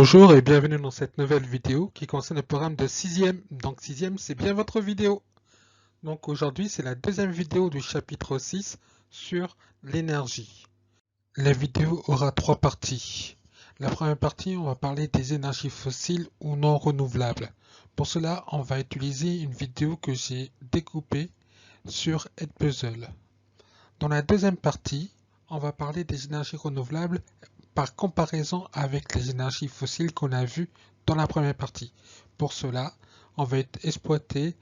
Bonjour et bienvenue dans cette nouvelle vidéo qui concerne le programme de 6e. Donc 6e, c'est bien votre vidéo. Donc aujourd'hui, c'est la deuxième vidéo du chapitre 6 sur l'énergie. La vidéo aura trois parties. La première partie, on va parler des énergies fossiles ou non renouvelables. Pour cela, on va utiliser une vidéo que j'ai découpée sur Edpuzzle. Dans la deuxième partie, on va parler des énergies renouvelables par comparaison avec les énergies fossiles qu'on a vues dans la première partie. Pour cela, on va exploiter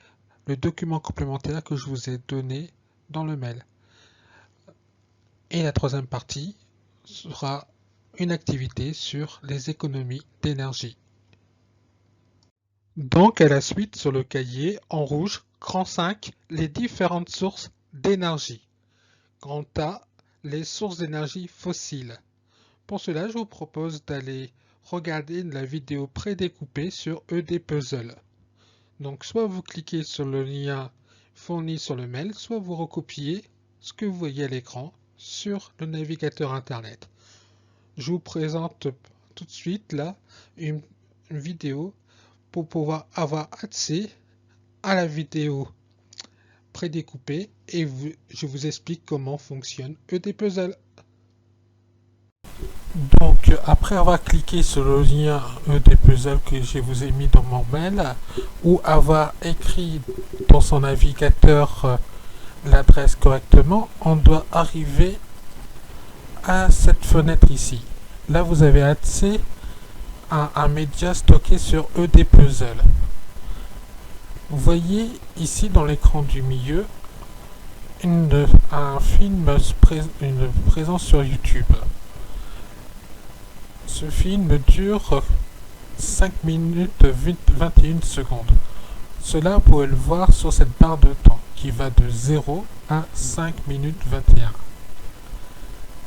le document complémentaire que je vous ai donné dans le mail. Et la troisième partie sera une activité sur les économies d'énergie. Donc à la suite sur le cahier, en rouge, grand 5, les différentes sources d'énergie. Grand A, les sources d'énergie fossiles. Pour cela, je vous propose d'aller regarder la vidéo prédécoupée sur Edpuzzle. Donc, soit vous cliquez sur le lien fourni sur le mail, soit vous recopiez ce que vous voyez à l'écran sur le navigateur Internet. Je vous présente tout de suite là une vidéo pour pouvoir avoir accès à la vidéo prédécoupée et je vous explique comment fonctionne Edpuzzle. Donc, après avoir cliqué sur le lien Edpuzzle que je vous ai mis dans mon mail, ou avoir écrit dans son navigateur l'adresse correctement, on doit arriver à cette fenêtre ici. Là, vous avez accès à un média stocké sur Edpuzzle. Vous voyez ici dans l'écran du milieu un film, une présence sur YouTube. Ce film dure 5 minutes 21 secondes. Cela, vous pouvez le voir sur cette barre de temps qui va de 0 à 5 minutes 21.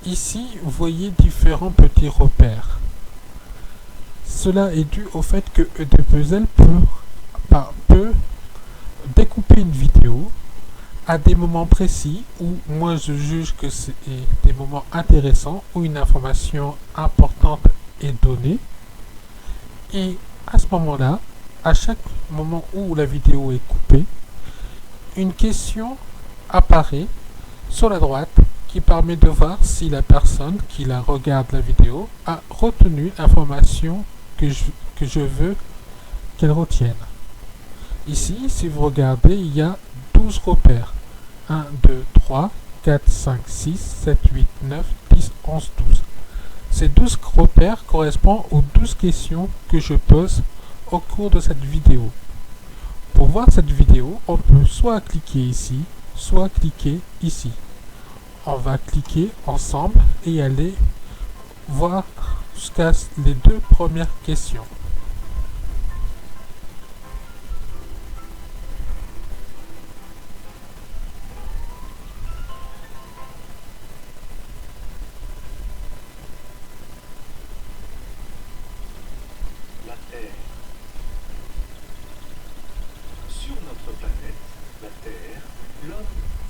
Ici, vous voyez différents petits repères. Cela est dû au fait que Edpuzzle peut découper une vidéo à des moments précis où moi je juge que c'est des moments intéressants où une information importante est donnée, et à ce moment-là, à chaque moment où la vidéo est coupée, une question apparaît sur la droite qui permet de voir si la personne qui regarde la vidéo a retenu l'information que je veux qu'elle retienne. Ici, si vous regardez, il y a 12 repères. 1, 2, 3, 4, 5, 6, 7, 8, 9, 10, 11, 12. Ces 12 repères correspondent aux 12 questions que je pose au cours de cette vidéo. Pour voir cette vidéo, on peut soit cliquer ici, soit cliquer ici. On va cliquer ensemble et aller voir jusqu'à les deux premières questions. Sur notre planète, la Terre, l'homme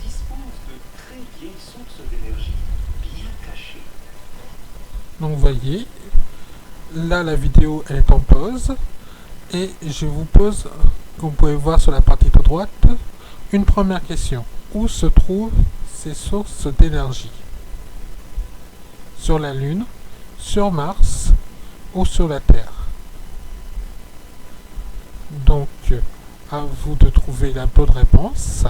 dispose de très vieilles sources d'énergie bien cachées. Donc vous voyez, là la vidéo elle est en pause et je vous pose, comme vous pouvez voir sur la partie de droite, une première question. Où se trouvent ces sources d'énergie? Sur la Lune, sur Mars ou sur la Terre? Donc, à vous de trouver la bonne réponse.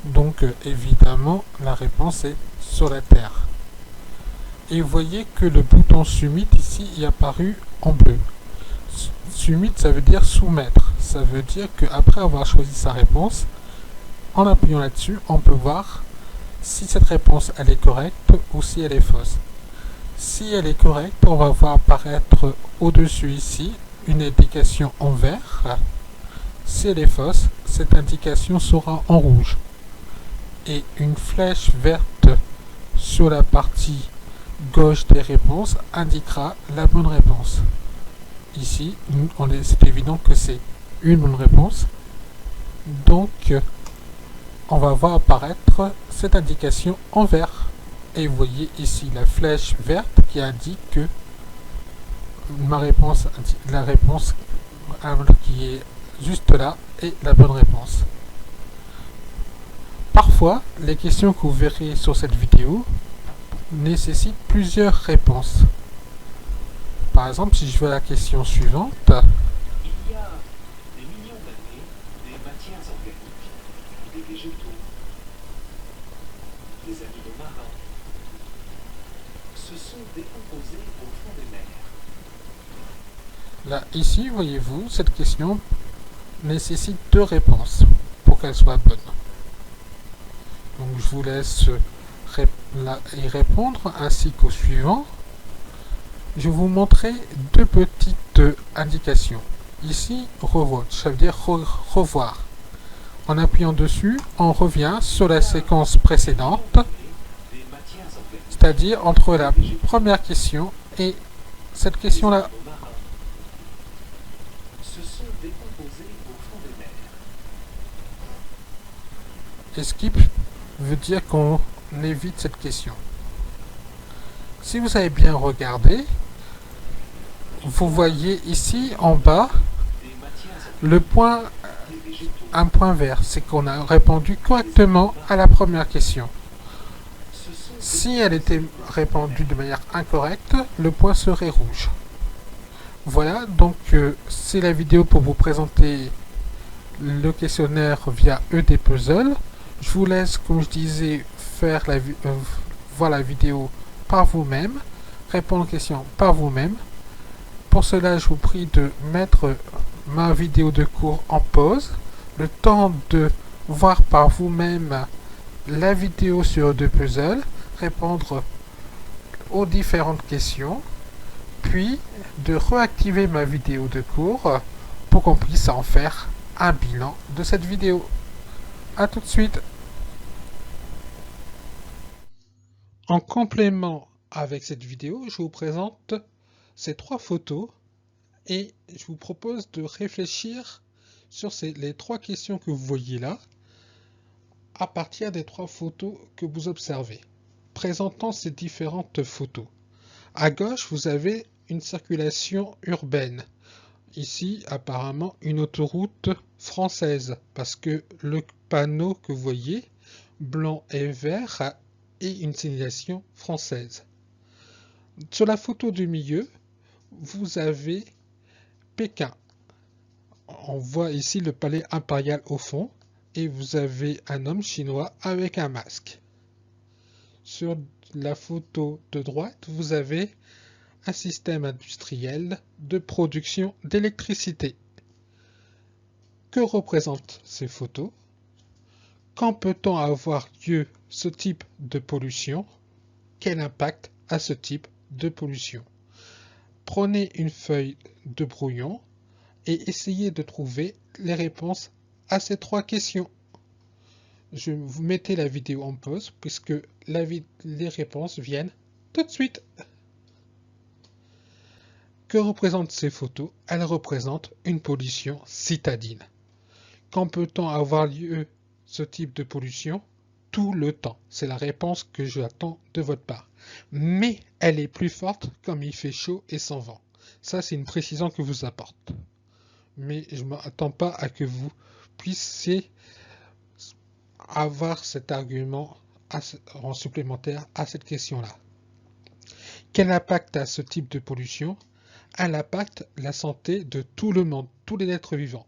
Donc, évidemment, la réponse est sur la Terre. Et vous voyez que le bouton Submit ici est apparu en bleu. Submit, ça veut dire soumettre. Ça veut dire qu'après avoir choisi sa réponse, en appuyant là-dessus, on peut voir si cette réponse elle est correcte ou si elle est fausse. Si elle est correcte, on va voir apparaître au-dessus ici une indication en vert. Si elle est fausse, cette indication sera en rouge. Et une flèche verte sur la partie gauche des réponses indiquera la bonne réponse. Ici, c'est évident que c'est une bonne réponse. Donc, on va voir apparaître cette indication en vert. Et vous voyez ici la flèche verte qui indique que ma réponse, la réponse qui est juste là est la bonne réponse. Parfois, les questions que vous verrez sur cette vidéo nécessitent plusieurs réponses. Par exemple, si je veux la question suivante, Il y a des millions d'années, des matières organiques, des végétaux, des animaux marins se sont décomposés au fond des mers. là, ici, voyez-vous, cette question nécessite deux réponses pour qu'elle soit bonne. Donc, je vous laisse y répondre ainsi qu'au suivant. Je vais vous montrer deux petites indications. Ici, revote, ça veut dire revoir. En appuyant dessus, on revient sur la séquence précédente, Des matières organiques, c'est-à-dire entre la première question et cette question-là. des animaux marins se sont décomposés au fond des mers. Escape veut dire qu'on évite cette question. Si vous avez bien regardé, vous voyez ici en bas Des matières organiques, le point, des végétaux un point vert, c'est qu'on a répondu correctement à la première question. se sont Si elle était répondue de manière incorrecte, le point serait rouge. Voilà, donc c'est la vidéo pour vous présenter le questionnaire via ED Puzzle. Je vous laisse, comme je disais, faire voir la vidéo par vous-même, répondre aux questions par vous-même. Pour cela, je vous prie de mettre ma vidéo de cours en pause, le temps de voir par vous-même la vidéo sur ED Puzzle, répondre aux différentes questions, puis de réactiver ma vidéo de cours pour qu'on puisse en faire un bilan de cette vidéo. A tout de suite. En complément avec cette vidéo, je vous présente ces trois photos et je vous propose de réfléchir sur les trois questions que vous voyez là à partir des trois photos que vous observez, présentant ces différentes photos. À gauche, vous avez une circulation urbaine. Ici, apparemment, une autoroute française, parce que le panneau que vous voyez, blanc et vert, est une signalisation française. Sur la photo du milieu, vous avez Pékin. On voit ici le palais impérial au fond, et vous avez un homme chinois avec un masque. Sur la photo de droite, vous avez un système industriel de production d'électricité. Que représentent ces photos? Quand peut-on avoir lieu ce type de pollution? Quel impact a ce type de pollution? Prenez une feuille de brouillon et essayez de trouver les réponses à ces trois questions. Je vous mettez la vidéo en pause puisque les réponses viennent tout de suite. Que représentent ces photos? Elles représentent une pollution citadine. Quand peut-on avoir lieu ce type de pollution? Tout le temps. C'est la réponse que j'attends de votre part. Mais elle est plus forte comme il fait chaud et sans vent. Ça, c'est une précision que je vous apporte. Mais je ne m'attends pas à que vous puissiez avoir cet argument en supplémentaire à cette question-là. Quel impact a ce type de pollution? Elle impacte la santé de tout le monde, tous les êtres vivants,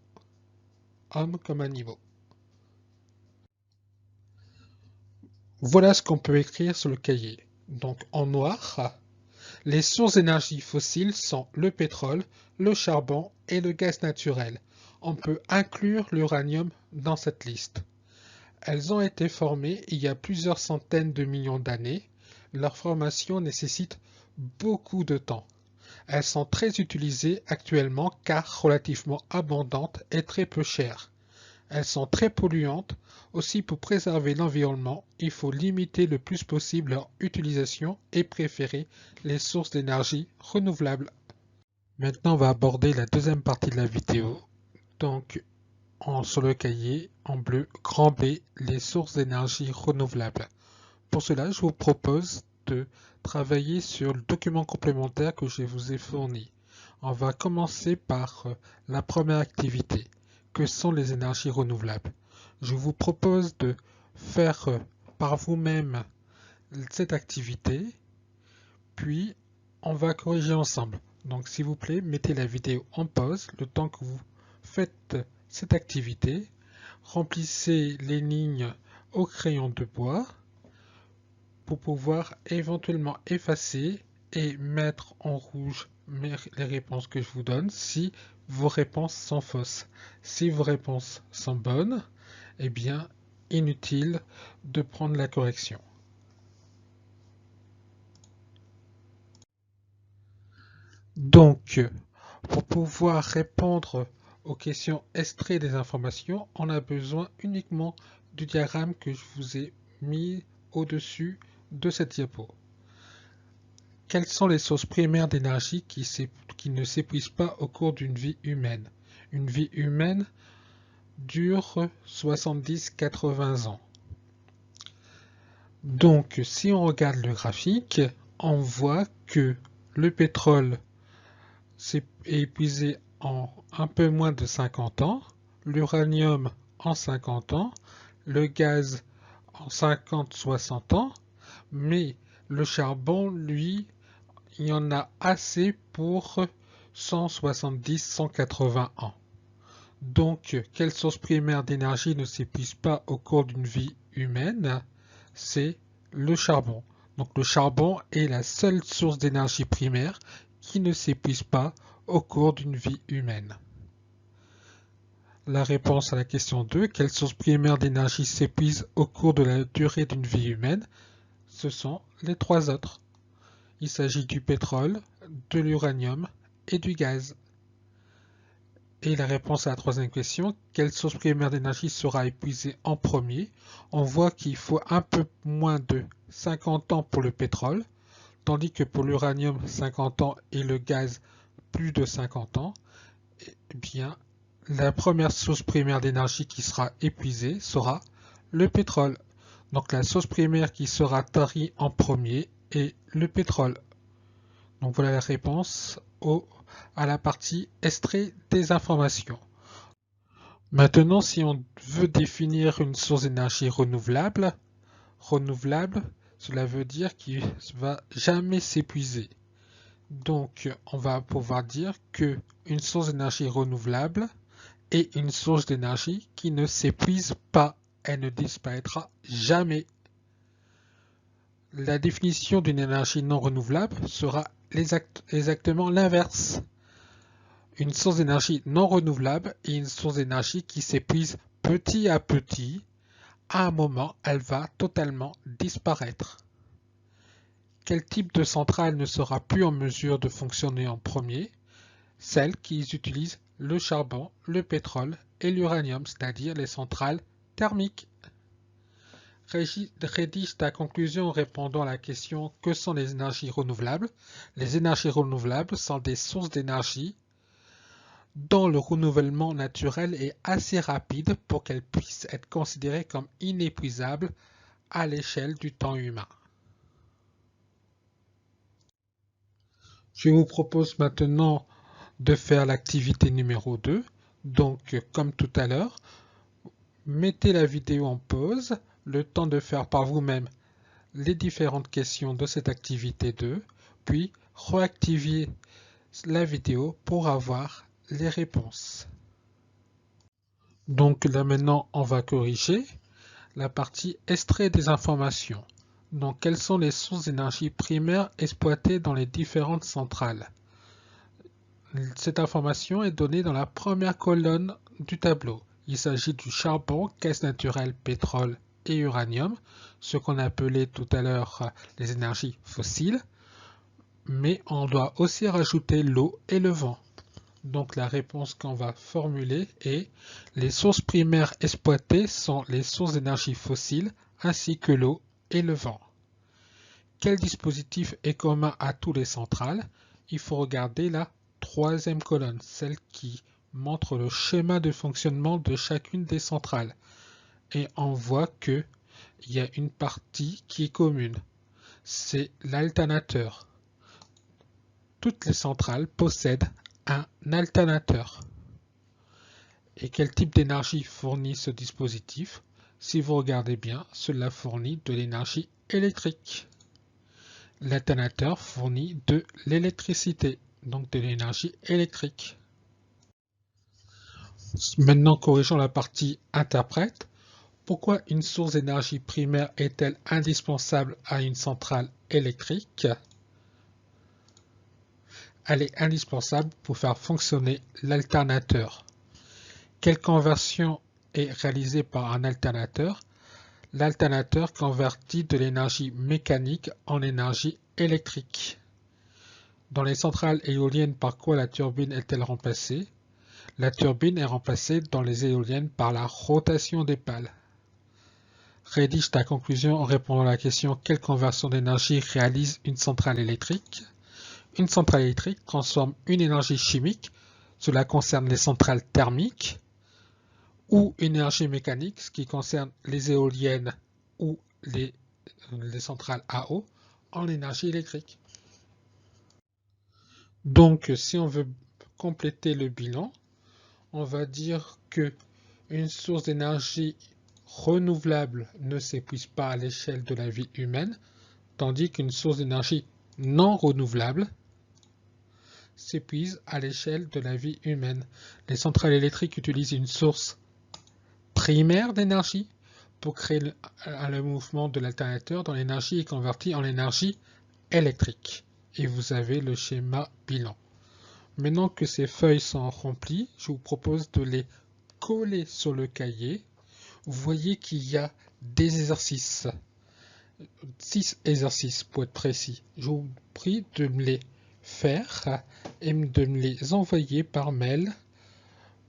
hommes comme animaux. Voilà ce qu'on peut écrire sur le cahier. Donc en noir, les sources d'énergie fossiles sont le pétrole, le charbon et le gaz naturel. On peut inclure l'uranium dans cette liste. Elles ont été formées il y a plusieurs centaines de millions d'années. Leur formation nécessite beaucoup de temps. Elles sont très utilisées actuellement car relativement abondantes et très peu chères. Elles sont très polluantes. Aussi, pour préserver l'environnement, il faut limiter le plus possible leur utilisation et préférer les sources d'énergie renouvelables. Maintenant, on va aborder la deuxième partie de la vidéo. Donc, sur le cahier, en bleu, grand B, les sources d'énergie renouvelables. Pour cela, je vous propose de travailler sur le document complémentaire que je vous ai fourni. On va commencer par la première activité, que sont les énergies renouvelables. Je vous propose de faire par vous-même cette activité, puis on va corriger ensemble. Donc s'il vous plaît, mettez la vidéo en pause le temps que vous faites cette activité. Remplissez les lignes au crayon de bois pour pouvoir éventuellement effacer et mettre en rouge les réponses que je vous donne si vos réponses sont fausses. Si vos réponses sont bonnes, eh bien, inutile de prendre la correction. Donc, pour pouvoir répondre aux questions extraites des informations, on a besoin uniquement du diagramme que je vous ai mis au-dessus de cette diapo. Quelles sont les sources primaires d'énergie qui ne s'épuisent pas au cours d'une vie humaine? Une vie humaine dure 70-80 ans. Donc, si on regarde le graphique, on voit que le pétrole s'est épuisé en un peu moins de 50 ans, l'uranium en 50 ans, le gaz en 50-60 ans, mais le charbon, lui, il y en a assez pour 170-180 ans. Donc, quelle source primaire d'énergie ne s'épuise pas au cours d'une vie humaine? C'est le charbon. Donc, le charbon est la seule source d'énergie primaire qui ne s'épuise pas au cours d'une vie humaine. La réponse à la question 2, quelle source primaire d'énergie s'épuise au cours de la durée d'une vie humaine? Ce sont les trois autres. Il s'agit du pétrole, de l'uranium et du gaz. Et la réponse à la troisième question, quelle source primaire d'énergie sera épuisée en premier? On voit qu'il faut un peu moins de 50 ans pour le pétrole, tandis que pour l'uranium 50 ans et le gaz plus de 50 ans. Eh bien, la première source primaire d'énergie qui sera épuisée sera le pétrole. Donc la source primaire qui sera tarie en premier est le pétrole. Donc voilà la réponse à la partie extrait des informations. Maintenant, si on veut définir une source d'énergie renouvelable, cela veut dire qu'il ne va jamais s'épuiser. Donc, on va pouvoir dire qu'une source d'énergie renouvelable est une source d'énergie qui ne s'épuise pas. Elle ne disparaîtra jamais. La définition d'une énergie non renouvelable sera exactement l'inverse. Une source d'énergie non renouvelable est une source d'énergie qui s'épuise petit à petit. À un moment, elle va totalement disparaître. Quel type de centrale ne sera plus en mesure de fonctionner en premier? Celles qui utilisent le charbon, le pétrole et l'uranium, c'est-à-dire les centrales thermiques. Rédige ta conclusion en répondant à la question « Que sont les énergies renouvelables ?» Les énergies renouvelables sont des sources d'énergie dont le renouvellement naturel est assez rapide pour qu'elles puissent être considérées comme inépuisables à l'échelle du temps humain. Je vous propose maintenant de faire l'activité numéro 2. Donc, comme tout à l'heure, mettez la vidéo en pause, le temps de faire par vous-même les différentes questions de cette activité 2, puis réactivez la vidéo pour avoir les réponses. Donc là maintenant, on va corriger la partie extrait des informations. Donc, quelles sont les sources d'énergie primaires exploitées dans les différentes centrales? Cette information est donnée dans la première colonne du tableau. Il s'agit du charbon, gaz naturel, pétrole et uranium, ce qu'on appelait tout à l'heure les énergies fossiles. Mais on doit aussi rajouter l'eau et le vent. Donc la réponse qu'on va formuler est les sources primaires exploitées sont les sources d'énergie fossiles ainsi que l'eau et le vent. Quel dispositif est commun à toutes les centrales? Il faut regarder la troisième colonne, celle qui montre le schéma de fonctionnement de chacune des centrales. Et on voit qu'il y a une partie qui est commune. C'est l'alternateur. Toutes les centrales possèdent un alternateur. Et quel type d'énergie fournit ce dispositif? Si vous regardez bien, cela fournit de l'énergie électrique. L'alternateur fournit de l'électricité, donc de l'énergie électrique. Maintenant, corrigeons la partie interprète. Pourquoi une source d'énergie primaire est-elle indispensable à une centrale électrique? Elle est indispensable pour faire fonctionner l'alternateur. Quelle conversion est réalisée par un alternateur? L'alternateur convertit de l'énergie mécanique en énergie électrique. Dans les centrales éoliennes, par quoi la turbine est-elle remplacée? La turbine est remplacée dans les éoliennes par la rotation des pales. Rédige ta conclusion en répondant à la question: quelle conversion d'énergie réalise une centrale électrique? Une centrale électrique transforme une énergie chimique, cela concerne les centrales thermiques, ou une énergie mécanique, ce qui concerne les éoliennes ou les centrales à eau, en énergie électrique. Donc, si on veut compléter le bilan, on va dire que une source d'énergie renouvelable ne s'épuise pas à l'échelle de la vie humaine, tandis qu'une source d'énergie non renouvelable s'épuise à l'échelle de la vie humaine. Les centrales électriques utilisent une source primaire d'énergie pour créer le mouvement de l'alternateur dont l'énergie est convertie en énergie électrique. Et vous avez le schéma bilan. Maintenant que ces feuilles sont remplies, je vous propose de les coller sur le cahier. Vous voyez qu'il y a des exercices, 6 exercices pour être précis. Je vous prie de me les faire et de me les envoyer par mail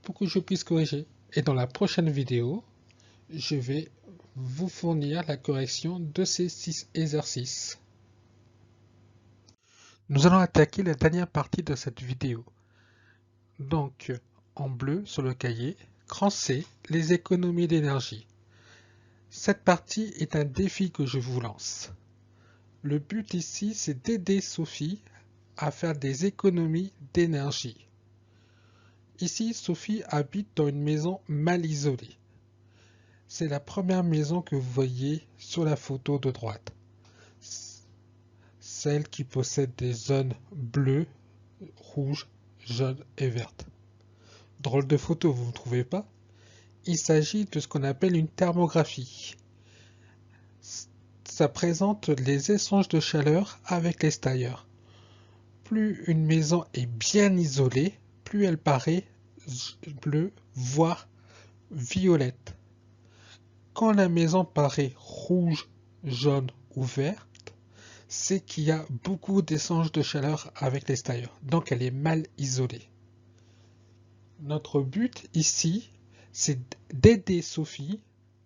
pour que je puisse corriger. Et dans la prochaine vidéo, je vais vous fournir la correction de ces 6 exercices. Nous allons attaquer la dernière partie de cette vidéo. Donc, en bleu sur le cahier, cran C, les économies d'énergie. Cette partie est un défi que je vous lance. Le but ici, c'est d'aider Sophie à faire des économies d'énergie. Ici, Sophie habite dans une maison mal isolée. C'est la première maison que vous voyez sur la photo de droite. Celle qui possède des zones bleues, rouges, jaunes et vertes. Drôle de photo, vous ne trouvez pas? Il s'agit de ce qu'on appelle une thermographie. Ça présente les échanges de chaleur avec l'extérieur. Plus une maison est bien isolée, plus elle paraît bleue, voire violette. Quand la maison paraît rouge, jaune ou verte, c'est qu'il y a beaucoup d'échanges de chaleur avec l'extérieur, donc elle est mal isolée. Notre but ici, c'est d'aider Sophie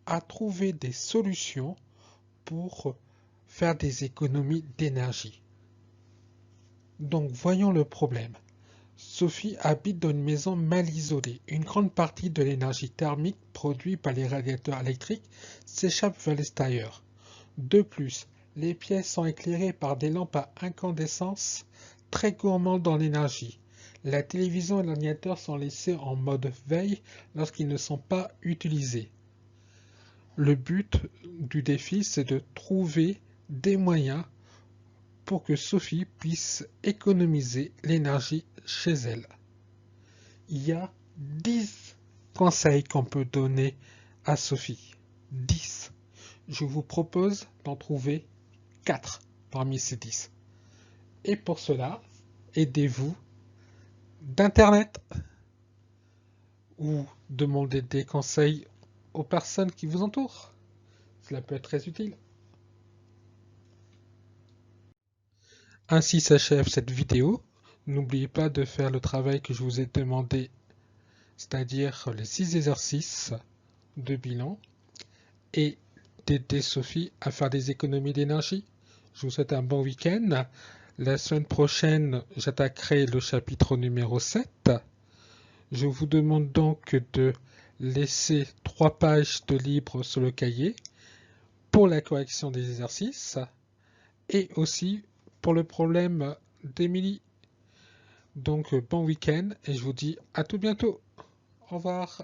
à trouver des solutions pour faire des économies d'énergie. Donc voyons le problème. Sophie habite dans une maison mal isolée. Une grande partie de l'énergie thermique produite par les radiateurs électriques s'échappe vers l'extérieur. De plus, les pièces sont éclairées par des lampes à incandescence très gourmandes en énergie. La télévision et l'ordinateur sont laissés en mode veille lorsqu'ils ne sont pas utilisés. Le but du défi, c'est de trouver des moyens pour que Sophie puisse économiser l'énergie chez elle. Il y a 10 conseils qu'on peut donner à Sophie. 10. Je vous propose d'en trouver 4 parmi ces 10. Et pour cela, aidez-vous d'Internet ou demandez des conseils aux personnes qui vous entourent. Cela peut être très utile. Ainsi s'achève cette vidéo. N'oubliez pas de faire le travail que je vous ai demandé, c'est-à-dire les 6 exercices de bilan et d'aider Sophie à faire des économies d'énergie. Je vous souhaite un bon week-end. La semaine prochaine, j'attaquerai le chapitre numéro 7. Je vous demande donc de laisser 3 pages de libre sur le cahier pour la correction des exercices et aussi pour le problème d'Émilie. Donc bon week-end et je vous dis à tout bientôt. Au revoir.